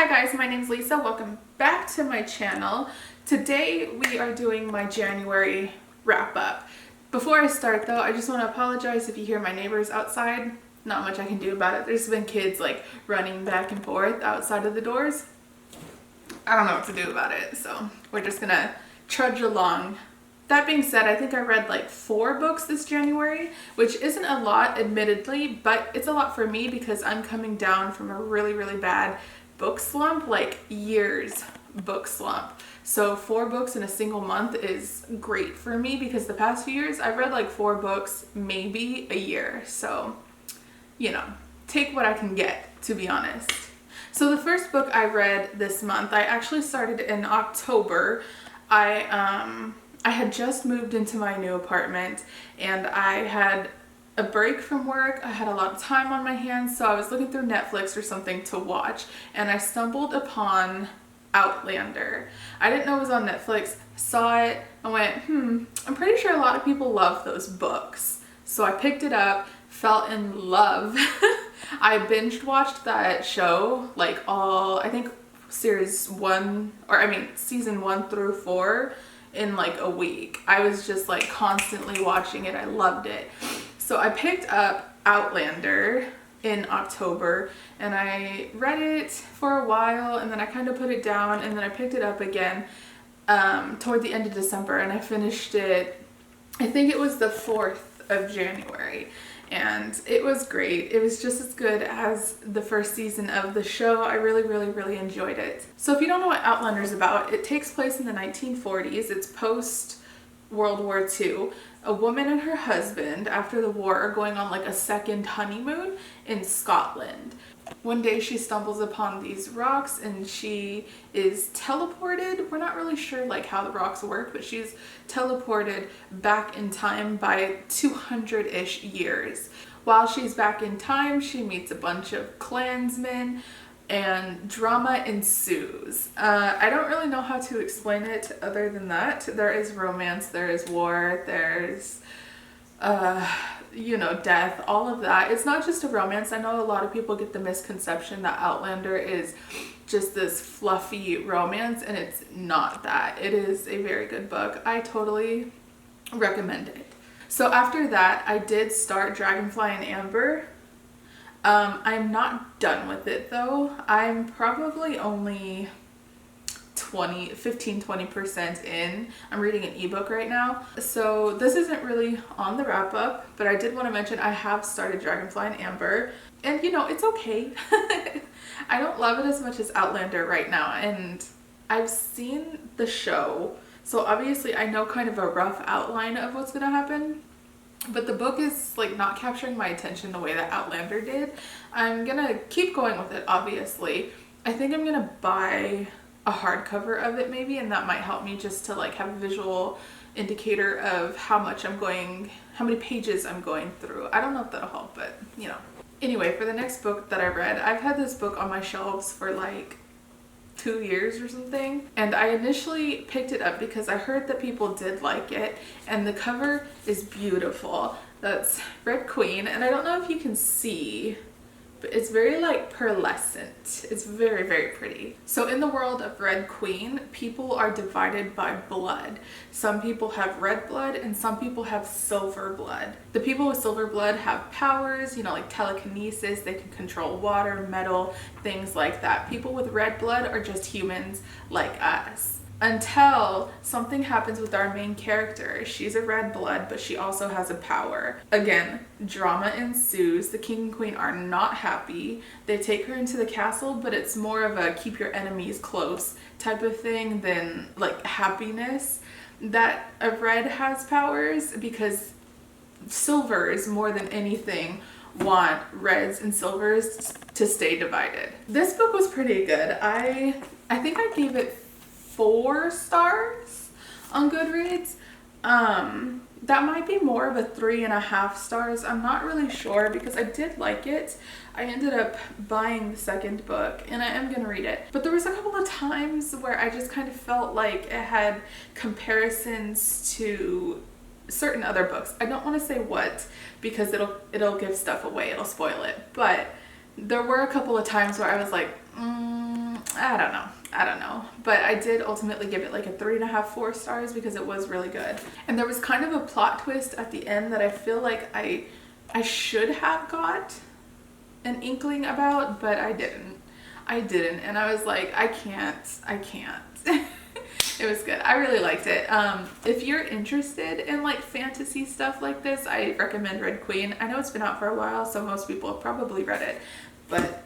guys, my name's Lisa. Welcome back to my channel. Today we are doing my January wrap up. Before I start though, I just want to apologize if you hear my neighbors outside. Not much I can do about it. There's been kids like running back and forth outside of the doors. I don't know what to do about it, so we're just gonna trudge along. That being said, I think I read like 4 books this January, which isn't a lot admittedly, but it's a lot for me because I'm coming down from a really bad book slump, like years book slump. So 4 books in a single month is great for me because the past few years I've read like 4 books maybe a year. So, you know, take what I can get, to be honest. So the first book I read this month, I actually started in October. I had just moved into my new apartment and I had a break from work. I had a lot of time on my hands, so I was looking through Netflix or something to watch and I stumbled upon Outlander. I didn't know it was on Netflix. Saw it and went, I'm pretty sure a lot of people love those books. So I picked it up, fell in love. I binge watched that show like all, I think season 1 through 4 in like a week. I was just like constantly watching it. I loved it. So I picked up Outlander in October and I read it for a while and then I kind of put it down and then I picked it up again toward the end of December and I finished it, I think it was the 4th of January. And it was great. It was just as good as the first season of the show. I really enjoyed it. So if you don't know what Outlander is about, it takes place in the 1940s. It's post World War II. A woman and her husband after the war are going on like a second honeymoon in Scotland. One day she stumbles upon these rocks and she is teleported. We're not really sure like how the rocks work, but she's teleported back in time by 200-ish years. While she's back in time, she meets a bunch of clansmen and drama ensues. I don't really know how to explain it other than that. There is romance, there is war, there's death, all of that. It's not just a romance. I know a lot of people get the misconception that Outlander is just this fluffy romance, and it's not that. It is a very good book. I totally recommend it. So after that, I did start Dragonfly and Amber. I'm not done with it though. I'm probably only 15-20% in. I'm reading an ebook right now, so this isn't really on the wrap up, but I did want to mention I have started Dragonfly and Amber, and you know, it's okay. I don't love it as much as Outlander right now, and I've seen the show, so obviously I know kind of a rough outline of what's gonna happen, but the book is like not capturing my attention the way that Outlander did. I'm gonna keep going with it, obviously. I think I'm gonna buy a hardcover of it maybe, and that might help me just to like have a visual indicator of how many pages I'm going through. I don't know if that'll help, but you know. Anyway, for the next book that I read, I've had this book on my shelves for like 2 years or something, and I initially picked it up because I heard that people did like it and the cover is beautiful. That's Red Queen, and I don't know if you can see, but it's very like pearlescent. It's very pretty. So in the world of Red Queen, people are divided by blood. Some people have red blood and some people have silver blood. The people with silver blood have powers, you know, like telekinesis. They can control water, metal, things like that. People with red blood are just humans like us. Until something happens with our main character. She's a red blood, but she also has a power. Again, drama ensues. The king and queen are not happy. They take her into the castle, but it's more of a keep your enemies close type of thing than like happiness. That a red has powers because silvers more than anything want reds and silvers to stay divided. This book was pretty good. I think I gave it 4 stars on Goodreads. That might be more of a 3.5 stars. I'm not really sure because I did like it. I ended up buying the second book and I am gonna read it. But there was a couple of times where I just kind of felt like it had comparisons to certain other books. I don't want to say what because it'll give stuff away, it'll spoil it. But there were a couple of times where I was like, I don't know. But I did ultimately give it like a 3.5, 4 stars because it was really good. And there was kind of a plot twist at the end that I feel like I should have got an inkling about, but I didn't. And I was like, I can't. It was good. I really liked it. If you're interested in like fantasy stuff like this, I recommend Red Queen. I know it's been out for a while, so most people have probably read it, but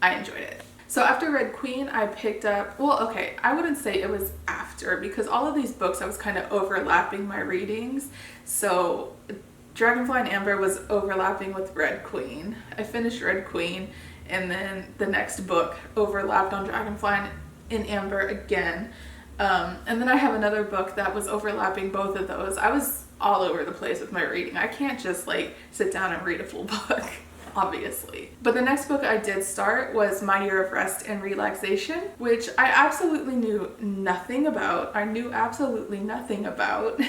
I enjoyed it. So after Red Queen, I picked up, well, okay, I wouldn't say it was after, because all of these books I was kind of overlapping my readings. So Dragonfly and Amber was overlapping with Red Queen. I finished Red Queen, and then the next book overlapped on Dragonfly and Amber again. And then I have another book that was overlapping both of those. I was all over the place with my reading. I can't just like sit down and read a full book, obviously. But the next book I did start was My Year of Rest and Relaxation, which I absolutely knew nothing about. I knew absolutely nothing about.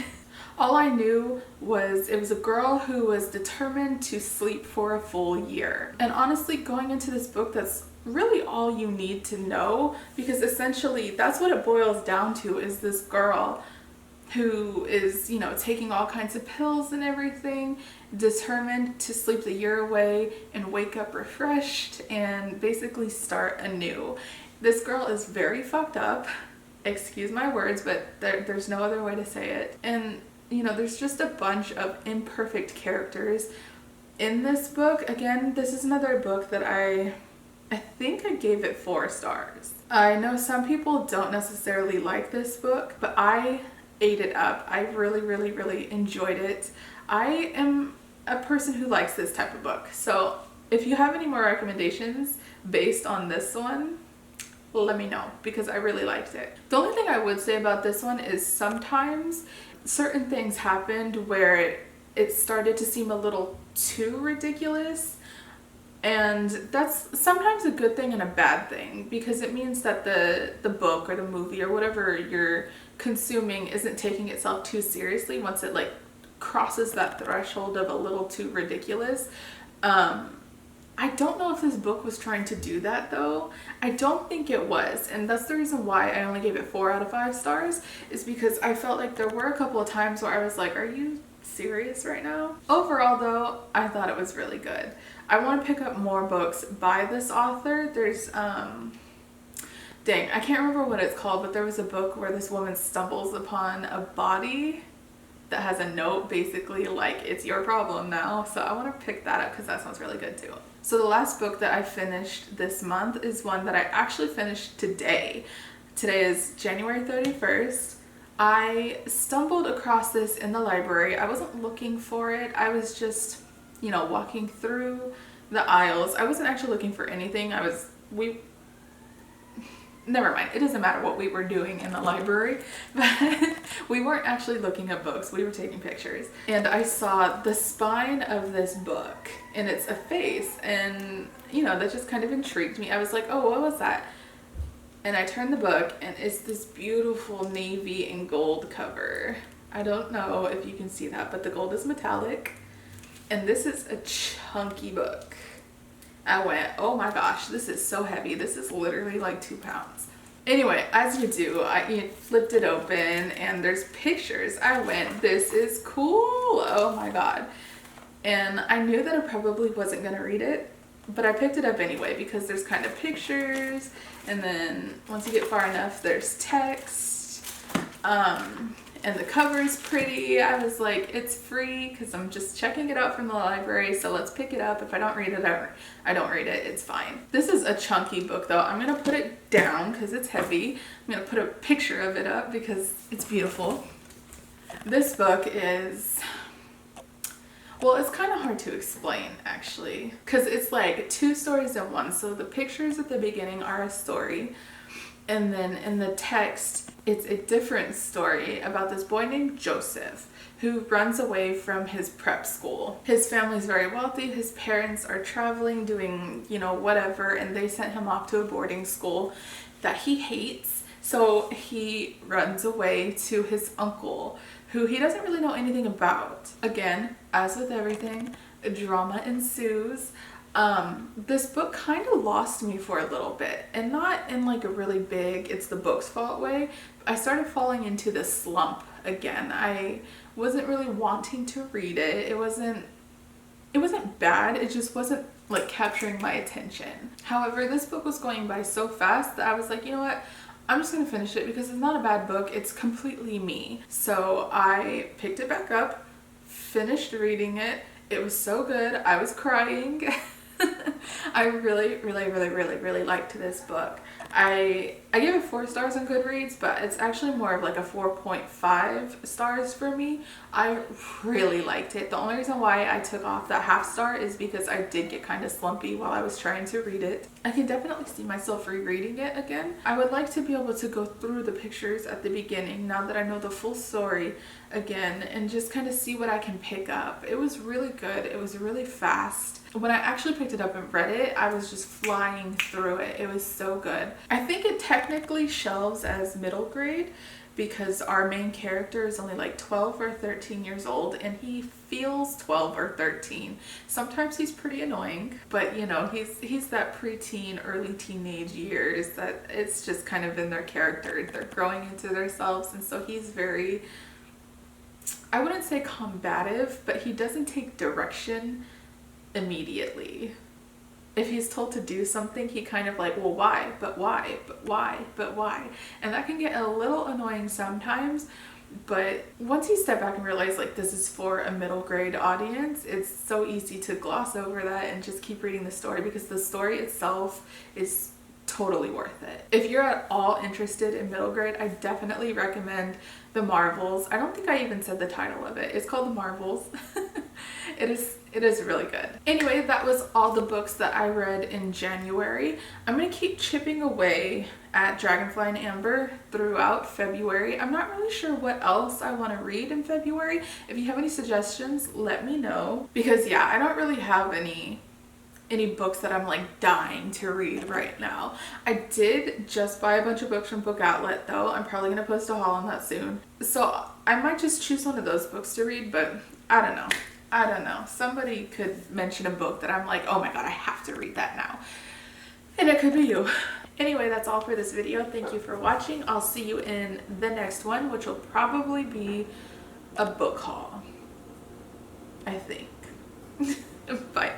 All I knew was it was a girl who was determined to sleep for a full year. And honestly, going into this book, that's really all you need to know, because essentially that's what it boils down to, is this girl who is, you know, taking all kinds of pills and everything, determined to sleep the year away and wake up refreshed and basically start anew. This girl is very fucked up. Excuse my words, but there's no other way to say it. And, you know, there's just a bunch of imperfect characters in this book. Again, this is another book that I think I gave it 4 stars. I know some people don't necessarily like this book, but I ate it up. I really, really, really enjoyed it. I am a person who likes this type of book. So if you have any more recommendations based on this one, let me know, because I really liked it. The only thing I would say about this one is sometimes certain things happened where it started to seem a little too ridiculous. And that's sometimes a good thing and a bad thing, because it means that the book or the movie or whatever you're consuming isn't taking itself too seriously once it like crosses that threshold of a little too ridiculous. I don't know if this book was trying to do that though. I don't think it was, and that's the reason why I only gave it 4 out of 5 stars, is because I felt like there were a couple of times where I was like, are you serious right now? Overall though, I thought it was really good. I want to pick up more books by this author. There's dang, I can't remember what it's called, but there was a book where this woman stumbles upon a body that has a note basically like, it's your problem now. So I want to pick that up because that sounds really good too. So the last book that I finished this month is one that I actually finished today. Today is January 31st. I stumbled across this in the library. I wasn't looking for it. I was just, you know, walking through the aisles. I wasn't actually looking for anything. Never mind. It doesn't matter what we were doing in the library, but we weren't actually looking at books. We were taking pictures. And I saw the spine of this book, and it's a face. And, you know, that just kind of intrigued me. I was like, oh, what was that? And I turned the book, and it's this beautiful navy and gold cover. I don't know if you can see that, but the gold is metallic. And this is a chunky book. I went, oh my gosh, this is so heavy. This is literally like 2 pounds. Anyway, as you do, I flipped it open and there's pictures. I went, this is cool. Oh my God. And I knew that I probably wasn't going to read it, but I picked it up anyway because there's kind of pictures. And then once you get far enough, there's text. And the cover's pretty. I was like, it's free because I'm just checking it out from the library, so let's pick it up. If I don't read it, I don't read it. It's fine. This is a chunky book though. I'm gonna put it down because it's heavy. I'm gonna put a picture of it up because it's beautiful. This book is, well, it's kind of hard to explain actually, because it's like 2 stories in one. So the pictures at the beginning are a story, and then in the text, it's a different story about this boy named Joseph who runs away from his prep school. His family's very wealthy. His parents are traveling, doing, you know, whatever, and they sent him off to a boarding school that he hates. So he runs away to his uncle, who he doesn't really know anything about. Again, as with everything, drama ensues. This book kind of lost me for a little bit, and not in like a really big it's the book's fault way. I started falling into this slump again. I wasn't really wanting to read it. It wasn't bad, it just wasn't like capturing my attention. However, this book was going by so fast that I was like, you know what, I'm just gonna finish it because it's not a bad book, it's completely me. So I picked it back up, finished reading it. It was so good, I was crying. I really liked this book. I gave it 4 stars on Goodreads, but it's actually more of like a 4.5 stars for me. I really liked it. The only reason why I took off that half star is because I did get kind of slumpy while I was trying to read it. I can definitely see myself rereading it again. I would like to be able to go through the pictures at the beginning now that I know the full story again and just kind of see what I can pick up. It was really good. It was really fast. When I actually picked it up and read it, I was just flying through it. It was so good. I think it technically shelves as middle grade because our main character is only like 12 or 13 years old and he feels 12 or 13. Sometimes he's pretty annoying, but you know, he's that preteen, early teenage years that it's just kind of in their character. They're growing into themselves, and so he's very, I wouldn't say combative, but he doesn't take direction immediately. If he's told to do something, he kind of like, well, why? But why? But why? But why? And that can get a little annoying sometimes, but once you step back and realize like this is for a middle grade audience, it's so easy to gloss over that and just keep reading the story because the story itself is totally worth it. If you're at all interested in middle grade, I definitely recommend The Marvels. I don't think I even said the title of it. It's called The Marvels. It is really good. Anyway, that was all the books that I read in January. I'm gonna keep chipping away at Dragonfly and Amber throughout February. I'm not really sure what else I want to read in February. If you have any suggestions, let me know. Because yeah, I don't really have any books that I'm like dying to read right now. I did just buy a bunch of books from Book Outlet though. I'm probably gonna post a haul on that soon. So I might just choose one of those books to read, but I don't know. Somebody could mention a book that I'm like, oh my god, I have to read that now. And it could be you. Anyway, that's all for this video. Thank you for watching. I'll see you in the next one, which will probably be a book haul, I think. Bye.